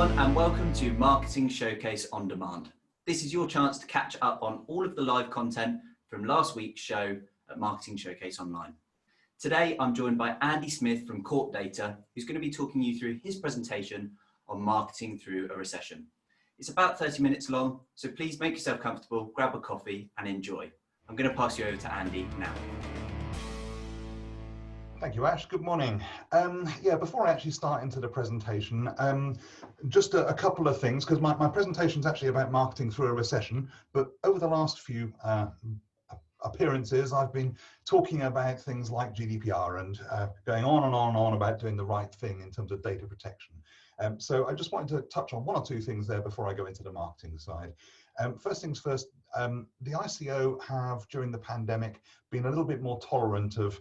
everyone, and welcome to Marketing Showcase On Demand. This is your chance to catch up on all of the live content from last week's show at Marketing Showcase Online. Today, I'm joined by Andy Smith from Corpdata, who's going to be talking you through his presentation on marketing through a recession. It's about 30 minutes long, so please make yourself comfortable, grab a coffee and enjoy. I'm going to pass you over to Andy now. Thank you, Ash. Good morning. Before I actually start into the presentation, just a couple of things, because my presentation is actually about marketing through a recession, but over the last few appearances, I've been talking about things like GDPR and going on and on and on about doing the right thing in terms of data protection. So I just wanted to touch on one or two things there before I go into the marketing side. First things first, the ICO have, during the pandemic, been a little bit more tolerant of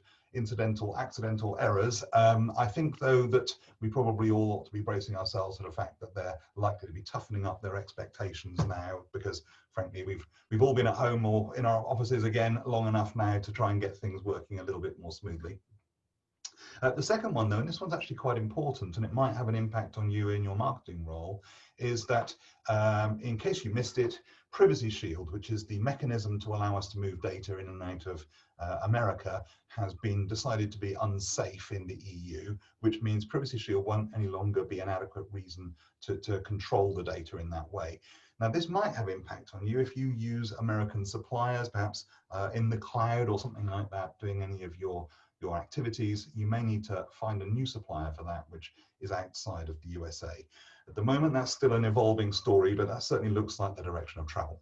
accidental errors. I think, though, that we probably all ought to be bracing ourselves to the fact that they're likely to be toughening up their expectations now, because frankly, we've all been at home or in our offices again long enough now to try and get things working a little bit more smoothly. The second one, though, and this one's actually quite important, and it might have an impact on you in your marketing role, is that in case you missed it, Privacy Shield, which is the mechanism to allow us to move data in and out of America, has been decided to be unsafe in the EU, which means Privacy Shield won't any longer be an adequate reason to control the data in that way. Now, this might have impact on you if you use American suppliers, perhaps in the cloud or something like that, doing any of your activities. You may need to find a new supplier for that, which is outside of the USA. At the moment, that's still an evolving story, but that certainly looks like the direction of travel.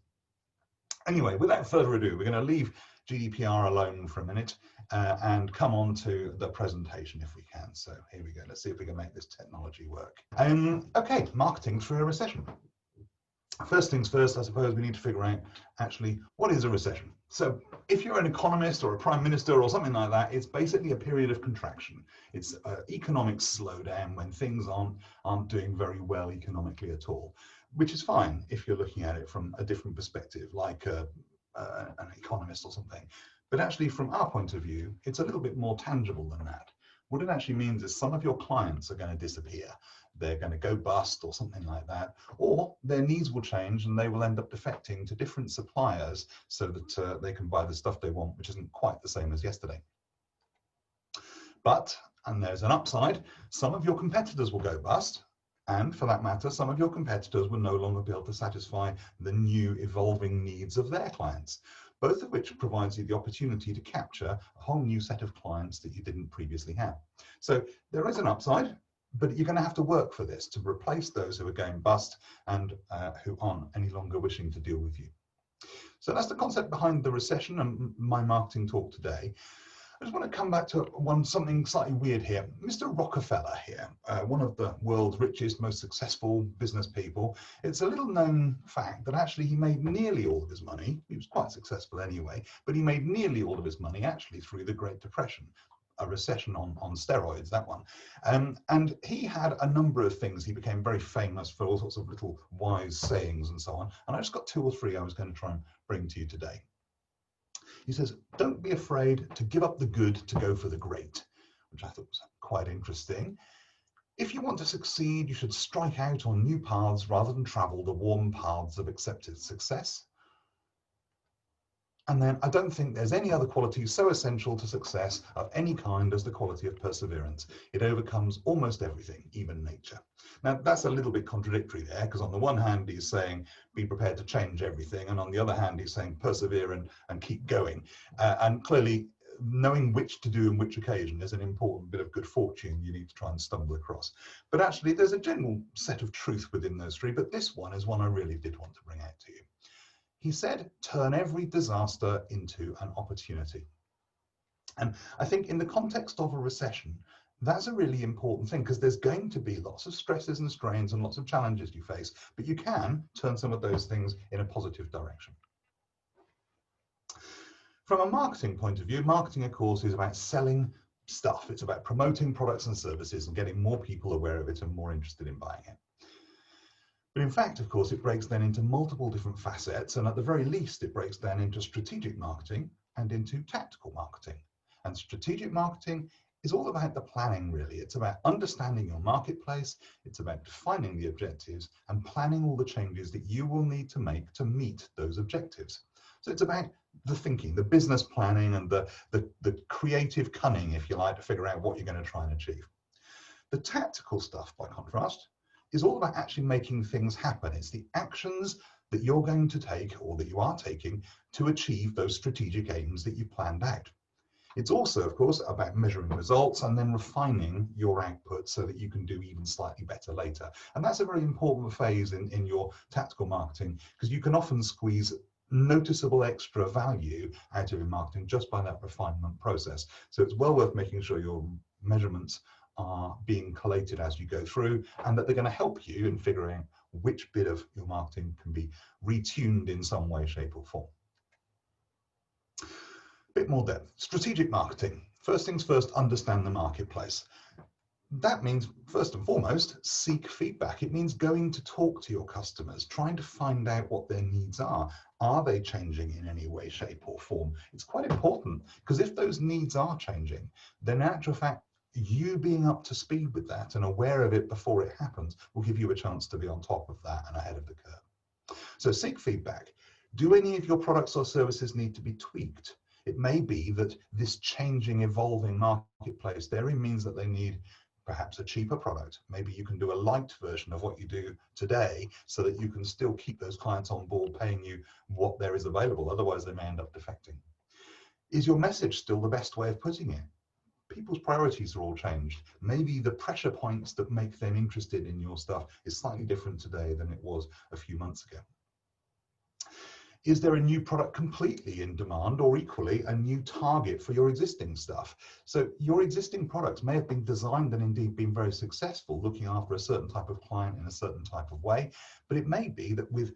Anyway, without further ado, we're going to leave GDPR alone for a minute and come on to the presentation if we can. So here we go. Let's see if we can make this technology work. Okay, marketing through a recession. First things first, I suppose we need to figure out actually what is a recession. So if you're an economist or a prime minister or something like that, it's basically a period of contraction. It's an economic slowdown when things aren't doing very well economically at all, which is fine if you're looking at it from a different perspective, like an economist or something. But actually, from our point of view, it's a little bit more tangible than that. What it actually means is some of your clients are going to disappear. They're going to go bust or something like that, or their needs will change and they will end up defecting to different suppliers so that they can buy the stuff they want, which isn't quite the same as yesterday. But, and there's an upside, some of your competitors will go bust, and for that matter, some of your competitors will no longer be able to satisfy the new evolving needs of their clients, both of which provides you the opportunity to capture a whole new set of clients that you didn't previously have. So there is an upside, but you're going to have to work for this to replace those who are going bust and who aren't any longer wishing to deal with you. So that's the concept behind the recession and my marketing talk today. I just want to come back to something slightly weird here. Mr. Rockefeller here, one of the world's richest, most successful business people, it's a little known fact that actually he made nearly all of his money. He was quite successful anyway, but he made nearly all of his money actually through the Great Depression. A recession on steroids, that one. And he had a number of things. He became very famous for all sorts of little wise sayings and so on. And I just got two or three I was going to try and bring to you today. He says, don't be afraid to give up the good to go for the great, which I thought was quite interesting. If you want to succeed, you should strike out on new paths rather than travel the worn paths of accepted success. And then I don't think there's any other quality so essential to success of any kind as the quality of perseverance. It overcomes almost everything, even nature. Now, that's a little bit contradictory there, because on the one hand, he's saying, be prepared to change everything. And on the other hand, he's saying, persevere and keep going. And clearly, knowing which to do on which occasion is an important bit of good fortune you need to try and stumble across. But actually, there's a general set of truth within those three, but this one is one I really did want to bring out to you. He said, turn every disaster into an opportunity. And I think in the context of a recession, that's a really important thing, because there's going to be lots of stresses and strains and lots of challenges you face, but you can turn some of those things in a positive direction. From a marketing point of view, marketing, of course, is about selling stuff. It's about promoting products and services and getting more people aware of it and more interested in buying it. But in fact, of course, it breaks down into multiple different facets, and at the very least, it breaks down into strategic marketing and into tactical marketing. And strategic marketing is all about the planning, really. It's about understanding your marketplace, it's about defining the objectives and planning all the changes that you will need to make to meet those objectives. So it's about the thinking, the business planning, and the creative cunning, if you like, to figure out what you're going to try and achieve. The tactical stuff, by contrast, is all about actually making things happen. It's the actions that you're going to take, or that you are taking, to achieve those strategic aims that you planned out. It's also, of course, about measuring results and then refining your output so that you can do even slightly better later. And that's a very important phase in your tactical marketing, because you can often squeeze noticeable extra value out of your marketing just by that refinement process. So it's well worth making sure your measurements are being collated as you go through, and that they're going to help you in figuring which bit of your marketing can be retuned in some way, shape, or form. Bit more depth. Strategic marketing. First things first, understand the marketplace. That means, first and foremost, seek feedback. It means going to talk to your customers, trying to find out what their needs are. Are they changing in any way, shape, or form? It's quite important, because if those needs are changing, then in actual fact, you being up to speed with that and aware of it before it happens will give you a chance to be on top of that and ahead of the curve. So seek feedback. Do any of your products or services need to be tweaked? It may be that this changing, evolving marketplace therein means that they need perhaps a cheaper product. Maybe you can do a light version of what you do today so that you can still keep those clients on board paying you what there is available. Otherwise, they may end up defecting. Is your message still the best way of putting it? People's priorities are all changed. Maybe the pressure points that make them interested in your stuff is slightly different today than it was a few months ago. Is there a new product completely in demand, or equally a new target for your existing stuff? So your existing products may have been designed and indeed been very successful looking after a certain type of client in a certain type of way, but it may be that with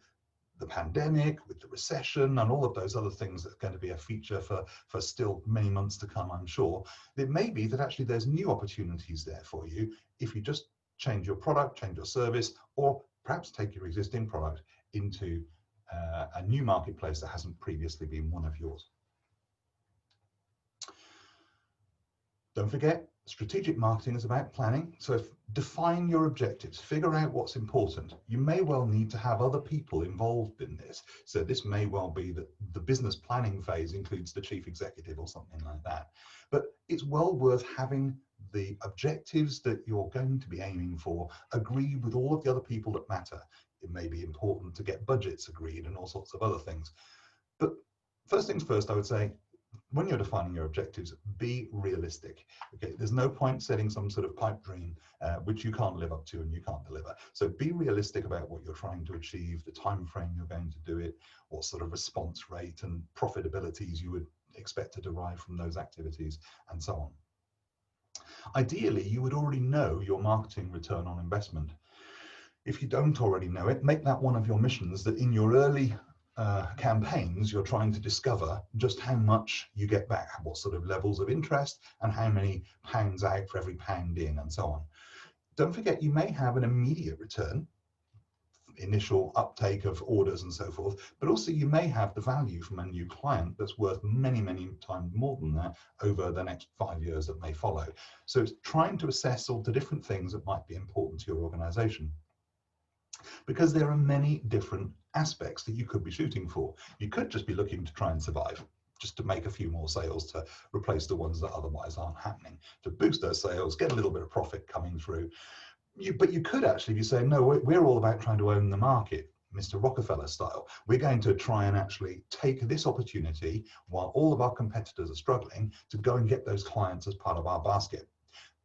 the pandemic, with the recession, and all of those other things that are going to be a feature for still many months to come, I'm sure, it may be that actually there's new opportunities there for you if you just change your product, change your service, or perhaps take your existing product into a new marketplace that hasn't previously been one of yours. Don't forget, strategic marketing is about planning. So define your objectives, figure out what's important. You may well need to have other people involved in this. So this may well be that the business planning phase includes the chief executive or something like that. But it's well worth having the objectives that you're going to be aiming for agreed with all of the other people that matter. It may be important to get budgets agreed and all sorts of other things. But first things first, I would say, when you're defining your objectives, be realistic. Okay, there's no point setting some sort of pipe dream which you can't live up to and you can't deliver. So be realistic about what you're trying to achieve, the time frame you're going to do it, what sort of response rate and profitabilities you would expect to derive from those activities, and so on. Ideally, you would already know your marketing return on investment. If you don't already know it, make that one of your missions, that in your early campaigns, you're trying to discover just how much you get back, what sort of levels of interest, and how many pounds out for every pound in, and so on. Don't forget, you may have an immediate return, initial uptake of orders and so forth, but also you may have the value from a new client that's worth many, many times more than that over the next 5 years that may follow. So it's trying to assess all the different things that might be important to your organization, because there are many different aspects that you could be shooting for. You could just be looking to try and survive, just to make a few more sales to replace the ones that otherwise aren't happening, to boost those sales, get a little bit of profit coming through. But you could actually be saying, no, we're all about trying to own the market, Mr. Rockefeller style. We're going to try and actually take this opportunity while all of our competitors are struggling to go and get those clients as part of our basket.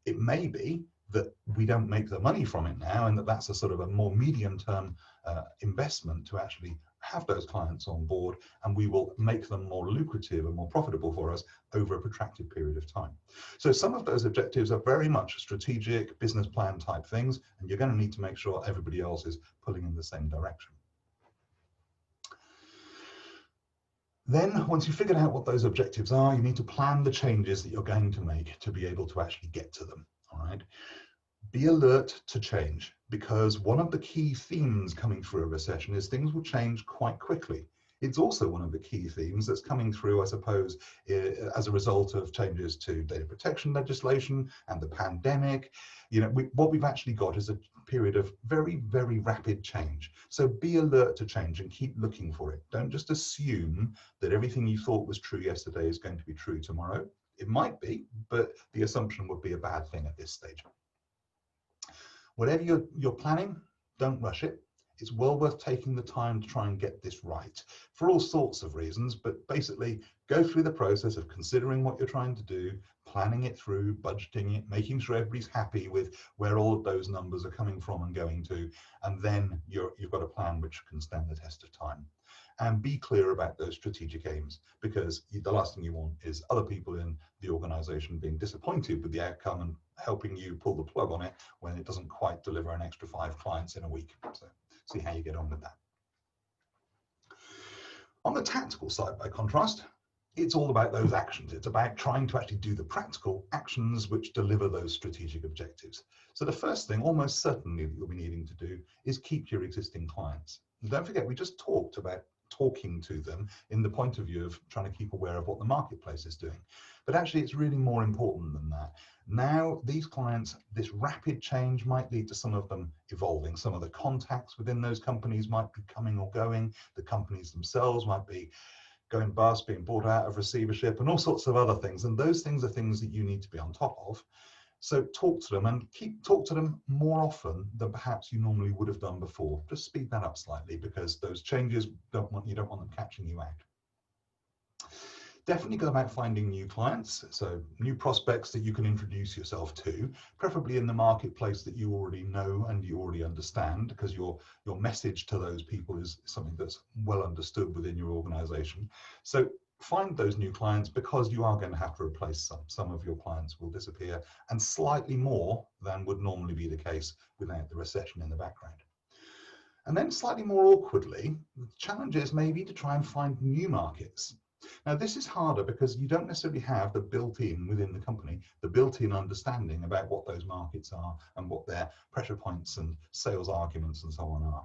It may be that we don't make the money from it now, and that's a sort of a more medium-term investment to actually have those clients on board, and we will make them more lucrative and more profitable for us over a protracted period of time. So some of those objectives are very much strategic business plan type things, and you're going to need to make sure everybody else is pulling in the same direction. Then, once you've figured out what those objectives are, you need to plan the changes that you're going to make to be able to actually get to them. All right. Be alert to change, because one of the key themes coming through a recession is things will change quite quickly. It's also one of the key themes that's coming through, I suppose, as a result of changes to data protection legislation and the pandemic. You know, what we've actually got is a period of very, very rapid change. So be alert to change and keep looking for it. Don't just assume that everything you thought was true yesterday is going to be true tomorrow. It might be, but the assumption would be a bad thing at this stage. Whatever you're planning, don't rush it. It's well worth taking the time to try and get this right for all sorts of reasons, but basically go through the process of considering what you're trying to do, planning it through, budgeting it, making sure everybody's happy with where all of those numbers are coming from and going to, and then you've got a plan which can stand the test of time. And be clear about those strategic aims, because the last thing you want is other people in the organization being disappointed with the outcome and helping you pull the plug on it when it doesn't quite deliver an extra 5 clients in a week. So see how you get on with that. On the tactical side, by contrast, it's all about those actions. It's about trying to actually do the practical actions which deliver those strategic objectives. So the first thing, almost certainly, that you'll be needing to do is keep your existing clients. And don't forget, we just talked about talking to them in the point of view of trying to keep aware of what the marketplace is doing. But actually, it's really more important than that. Now, these clients, this rapid change might lead to some of them evolving. Some of the contacts within those companies might be coming or going. The companies themselves might be going bust, being bought out of receivership, and all sorts of other things. And those things are things that you need to be on top of. So talk to them, and talk to them more often than perhaps you normally would have done before. Just speed that up slightly, because those changes you don't want them catching you out. Definitely go about finding new clients, so new prospects that you can introduce yourself to, preferably in the marketplace that you already know and you already understand, because your message to those people is something that's well understood within your organization. So find those new clients, because you are going to have to replace some of your clients will disappear, and slightly more than would normally be the case without the recession in the background. And then slightly more awkwardly, the challenge is maybe to try and find new markets. Now, this is harder because you don't necessarily have the built-in within the company, the built-in understanding about what those markets are and what their pressure points and sales arguments and so on are.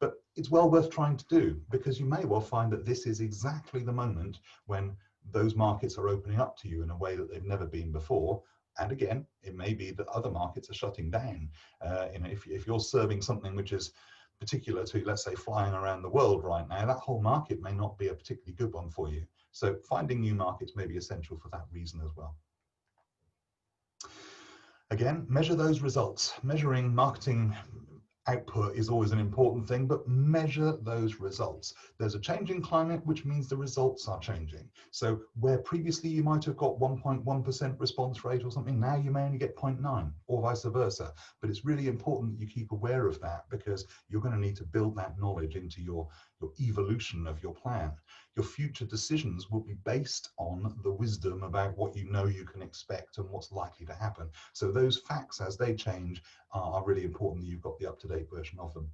But it's well worth trying to do, because you may well find that this is exactly the moment when those markets are opening up to you in a way that they've never been before. And again, it may be that other markets are shutting down. If you're serving something which is particular to, let's say, flying around the world right now, that whole market may not be a particularly good one for you. So finding new markets may be essential for that reason as well. Again, measure those results. Measuring marketing output is always an important thing, but measure those results. There's a changing climate, which means the results are changing. So where previously you might have got 1.1% response rate or something, now you may only get 0.9 or vice versa. But it's really important that you keep aware of that, because you're going to need to build that knowledge into your evolution of your plan. Your future decisions will be based on the wisdom about what you know you can expect and what's likely to happen. So those facts, as they change, are really important that you've got the up-to-date version of them.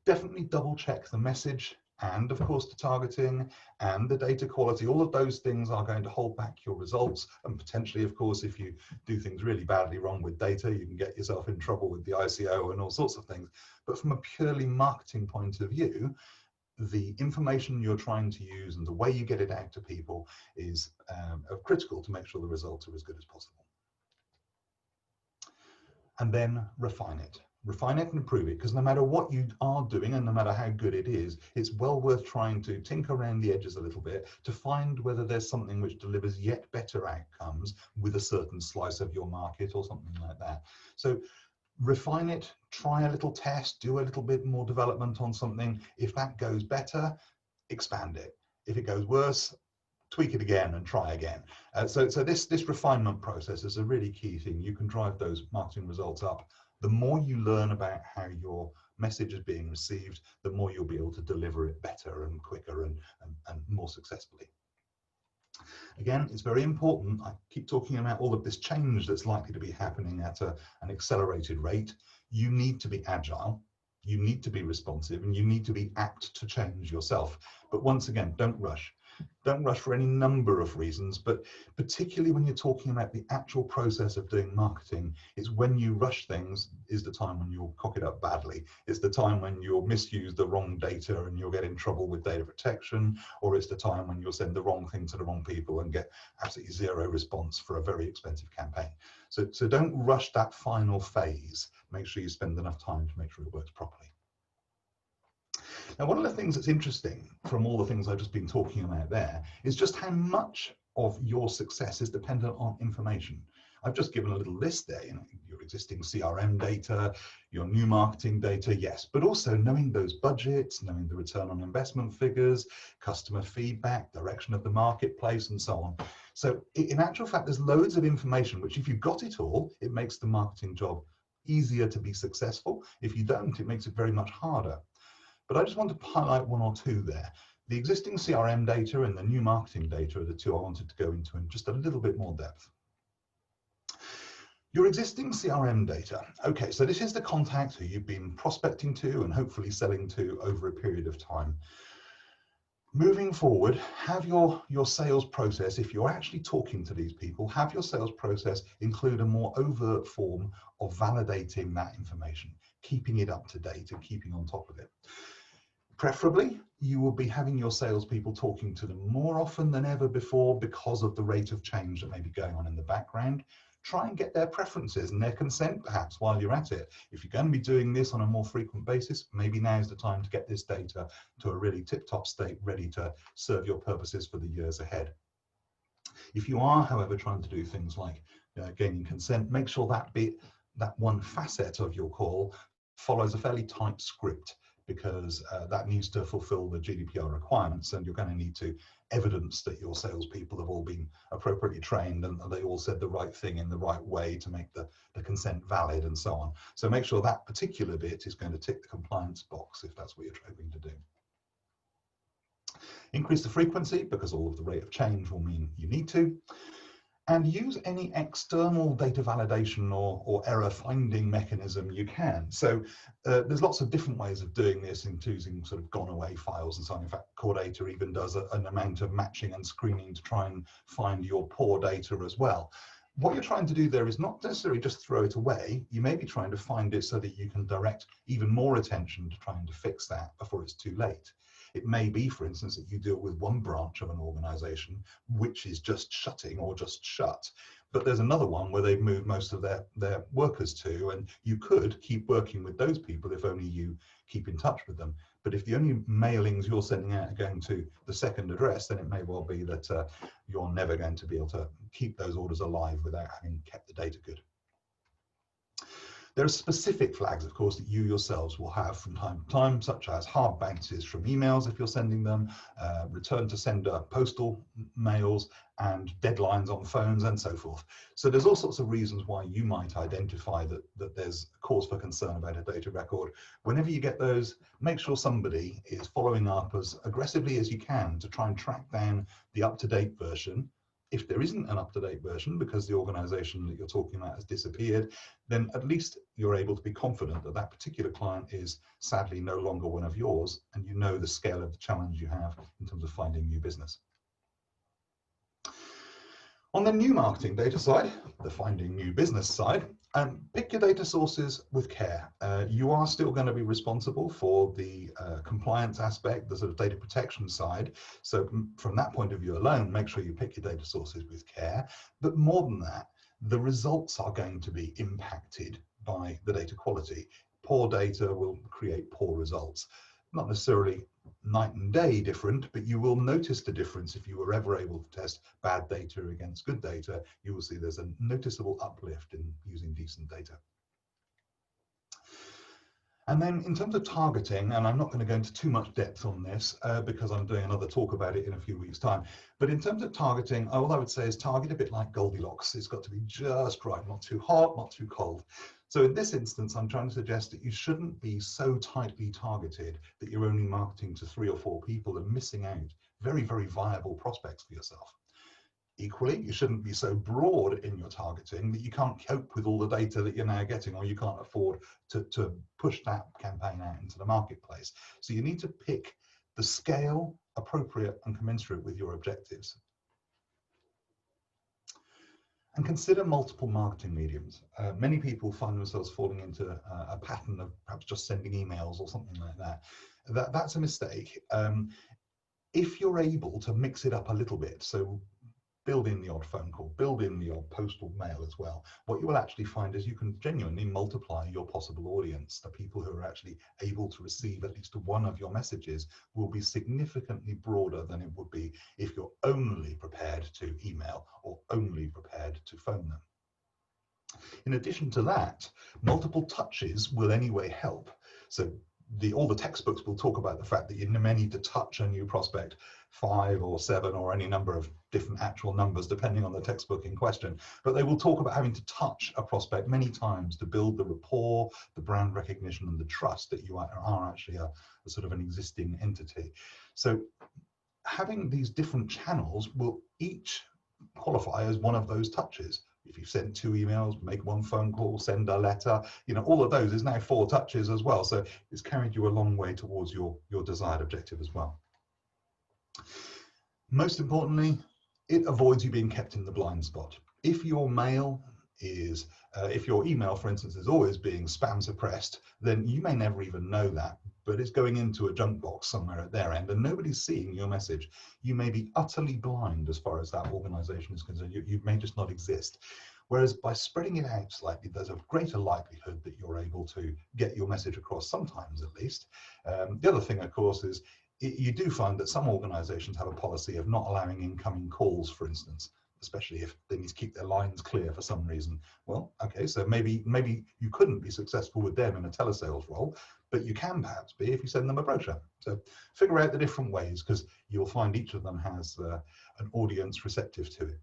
Definitely double check the message, and of course the targeting and the data quality. All of those things are going to hold back your results, and potentially, of course, if you do things really badly wrong with data, you can get yourself in trouble with the ICO and all sorts of things. But from a purely marketing point of view, the information you're trying to use and the way you get it out to people is critical to make sure the results are as good as possible. And then refine it. Refine it and improve it, because no matter what you are doing and no matter how good it is, it's well worth trying to tinker around the edges a little bit to find whether there's something which delivers yet better outcomes with a certain slice of your market or something like that. So refine it, try a little test, do a little bit more development on something. If that goes better, expand it. If it goes worse, tweak it again and try again. So this refinement process is a really key thing. You can drive those marketing results up. The more you learn about how your message is being received, the more you'll be able to deliver it better and quicker and more successfully. Again, it's very important. I keep talking about all of this change that's likely to be happening at an accelerated rate. You need to be agile, you need to be responsive, and you need to be apt to change yourself. But once again, don't rush. Don't rush for any number of reasons, but particularly when you're talking about the actual process of doing marketing, it's when you rush things is the time when you'll cock it up badly. It's the time when you'll misuse the wrong data and you'll get in trouble with data protection, or it's the time when you'll send the wrong thing to the wrong people and get absolutely zero response for a very expensive campaign. So don't rush that final phase. Make sure you spend enough time to make sure it works properly. Now, one of the things that's interesting from all the things I've just been talking about there is just how much of your success is dependent on information. I've just given a little list there, your existing CRM data, your new marketing data, yes, but also knowing those budgets, knowing the return on investment figures, customer feedback, direction of the marketplace, and so on. So in actual fact, there's loads of information, which if you've got it all, it makes the marketing job easier to be successful. If you don't, it makes it very much harder. But I just want to highlight one or two there. The existing CRM data and the new marketing data are the two I wanted to go into in just a little bit more depth. Your existing CRM data. Okay, so this is the contact who you've been prospecting to and hopefully selling to over a period of time. Moving forward, have your sales process, if you're actually talking to these people, have your sales process include a more overt form of validating that information, keeping it up to date and keeping on top of it. Preferably, you will be having your salespeople talking to them more often than ever before because of the rate of change that may be going on in the background. Try and get their preferences and their consent perhaps while you're at it. If you're going to be doing this on a more frequent basis, maybe now's the time to get this data to a really tip-top state, ready to serve your purposes for the years ahead. If you are, however, trying to do things like gaining consent, make sure that one facet of your call follows a fairly tight script, because that needs to fulfill the GDPR requirements, and you're going to need to evidence that your salespeople have all been appropriately trained and they all said the right thing in the right way to make the consent valid and so on. So make sure that particular bit is going to tick the compliance box if that's what you're hoping to do. Increase the frequency, because all of the rate of change will mean you need to. And use any external data validation or error finding mechanism you can. So there's lots of different ways of doing this, including sort of gone away files and so on. In fact, Corpdata even does an amount of matching and screening to try and find your poor data as well. What you're trying to do there is not necessarily just throw it away. You may be trying to find it so that you can direct even more attention to trying to fix that before it's too late. It may be, for instance, that you deal with one branch of an organization which is just shutting or just shut, but there's another one where they've moved most of their workers to, and you could keep working with those people if only you keep in touch with them. But if the only mailings you're sending out are going to the second address, then it may well be that you're never going to be able to keep those orders alive without having kept the data good. There are specific flags, of course, that you yourselves will have from time to time, such as hard bounces from emails if you're sending them, return to sender postal mails, and deadlines on phones and so forth. So there's all sorts of reasons why you might identify that there's cause for concern about a data record. Whenever you get those, make sure somebody is following up as aggressively as you can to try and track down the up-to-date version. If there isn't an up-to-date version because the organization that you're talking about has disappeared, then at least you're able to be confident that that particular client is sadly no longer one of yours, and you know the scale of the challenge you have in terms of finding new business. On the new marketing data side, the finding new business side, pick your data sources with care. You are still going to be responsible for the compliance aspect, the sort of data protection side. So from that point of view alone, make sure you pick your data sources with care. But more than that, the results are going to be impacted by the data quality. Poor data will create poor results. Not necessarily night and day different, but you will notice the difference if you were ever able to test bad data against good data. You will see there's a noticeable uplift in using decent data. And then in terms of targeting, and I'm not going to go into too much depth on this because I'm doing another talk about it in a few weeks' time, but in terms of targeting, all I would say is target a bit like Goldilocks. It's got to be just right, not too hot, not too cold. So in this instance, I'm trying to suggest that you shouldn't be so tightly targeted that you're only marketing to 3 or 4 people and missing out very, very viable prospects for yourself. Equally, you shouldn't be so broad in your targeting that you can't cope with all the data that you're now getting, or you can't afford to push that campaign out into the marketplace. So you need to pick the scale appropriate and commensurate with your objectives. And consider multiple marketing mediums. Many people find themselves falling into a pattern of perhaps just sending emails or something like that. That's a mistake. If you're able to mix it up a little bit, so build in the odd phone call, build in the odd postal mail as well, what you will actually find is you can genuinely multiply your possible audience. The people who are actually able to receive at least one of your messages will be significantly broader than it would be if you're only prepared to email or only prepared to phone them. In addition to that, multiple touches will anyway help. So all the textbooks will talk about the fact that you may need to touch a new prospect 5 or 7 or any number of different actual numbers depending on the textbook in question, but they will talk about having to touch a prospect many times to build the rapport, the brand recognition and the trust that you are actually a sort of an existing entity. So having these different channels will each qualify as one of those touches. If you've sent 2 emails, make 1 phone call, send a letter, all of those is now 4 touches as well. So it's carried you a long way towards your desired objective as well. Most importantly, it avoids you being kept in the blind spot. If your mail is, if your email, for instance, is always being spam suppressed, then you may never even know that, but it's going into a junk box somewhere at their end and nobody's seeing your message. You may be utterly blind as far as that organization is concerned. You may just not exist. Whereas by spreading it out slightly, there's a greater likelihood that you're able to get your message across, sometimes at least. The other thing, of course, is you do find that some organizations have a policy of not allowing incoming calls, for instance, especially if they need to keep their lines clear for some reason. Well, okay, so maybe you couldn't be successful with them in a telesales role, but you can perhaps be if you send them a brochure. So figure out the different ways, because you'll find each of them has an audience receptive to it.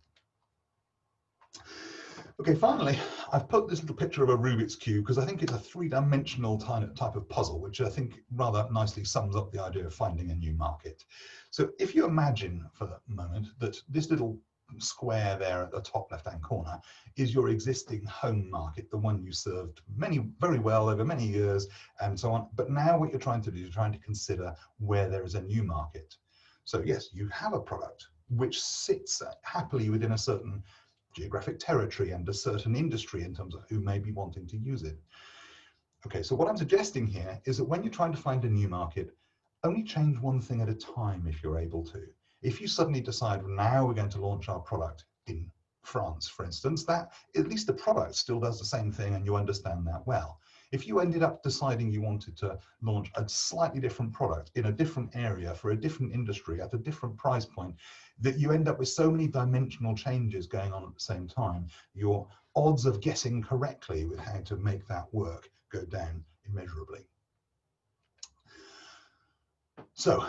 Okay, finally, I've put this little picture of a Rubik's Cube because I think it's a 3-dimensional type of puzzle, which I think rather nicely sums up the idea of finding a new market. So if you imagine for the moment that this little square there at the top left-hand corner is your existing home market, the one you served very well over many years and so on. But now what you're trying to do is trying to consider where there is a new market. So yes, you have a product which sits happily within a certain geographic territory and a certain industry in terms of who may be wanting to use it. Okay, so what I'm suggesting here is that when you're trying to find a new market, only change one thing at a time if you're able to. If you suddenly decide, now we're going to launch our product in France, for instance, that at least the product still does the same thing and you understand that well. If you ended up deciding you wanted to launch a slightly different product in a different area for a different industry at a different price point, that you end up with so many dimensional changes going on at the same time, your odds of guessing correctly with how to make that work go down immeasurably. So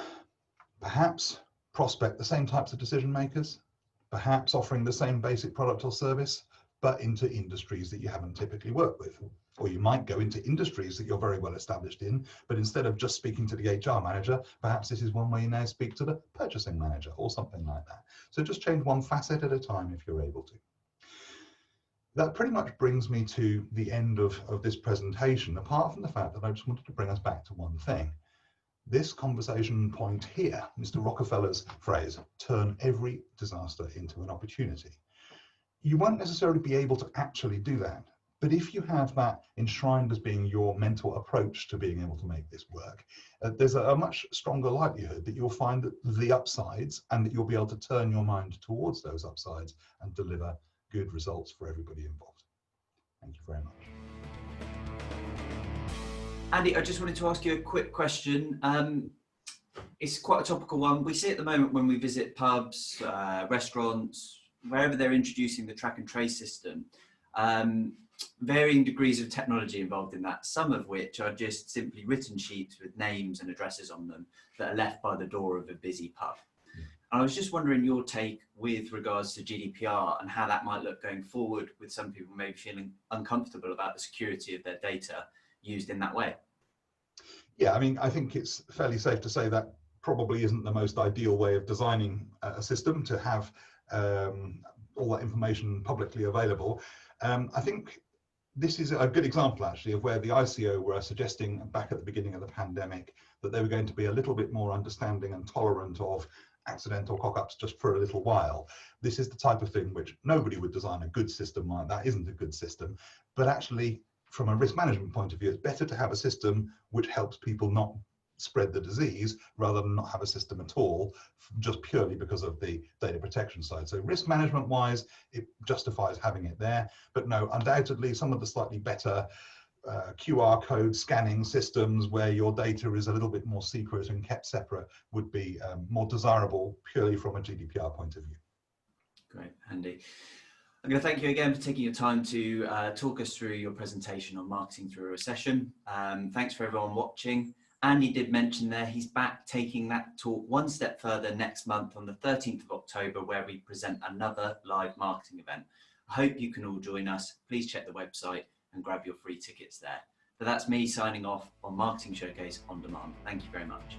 perhaps prospect the same types of decision makers, perhaps offering the same basic product or service, but into industries that you haven't typically worked with. Or you might go into industries that you're very well established in, but instead of just speaking to the HR manager, perhaps this is one where you now speak to the purchasing manager or something like that. So just change one facet at a time if you're able to. That pretty much brings me to the end of this presentation, apart from the fact that I just wanted to bring us back to one thing. This conversation point here, Mr. Rockefeller's phrase, turn every disaster into an opportunity. You won't necessarily be able to actually do that. But if you have that enshrined as being your mental approach to being able to make this work, there's a much stronger likelihood that you'll find the upsides and that you'll be able to turn your mind towards those upsides and deliver good results for everybody involved. Thank you very much. Andy, I just wanted to ask you a quick question. It's quite a topical one. We see at the moment when we visit pubs, restaurants, wherever they're introducing the track and trace system, varying degrees of technology involved in that, some of which are just simply written sheets with names and addresses on them that are left by the door of a busy pub. And I was just wondering your take with regards to GDPR and how that might look going forward, with some people maybe feeling uncomfortable about the security of their data used in that way. Yeah, I mean, I think it's fairly safe to say that probably isn't the most ideal way of designing a system to have all that information publicly available. I think this is a good example actually of where the ICO were suggesting back at the beginning of the pandemic that they were going to be a little bit more understanding and tolerant of accidental cock-ups just for a little while. This is the type of thing which nobody would design a good system like that. Isn't a good system, but actually from a risk management point of view, it's better to have a system which helps people not spread the disease rather than not have a system at all, just purely because of the data protection side. So risk management wise, it justifies having it there, but no, undoubtedly some of the slightly better QR code scanning systems where your data is a little bit more secret and kept separate would be more desirable purely from a GDPR point of view. Great, Andy. I'm going to thank you again for taking your time to talk us through your presentation on marketing through a recession. Thanks for everyone watching. Andy did mention there he's back taking that talk one step further next month on the 13th of October, where we present another live marketing event. I hope you can all join us. Please check the website and grab your free tickets there. But that's me signing off on Marketing Showcase On Demand. Thank you very much.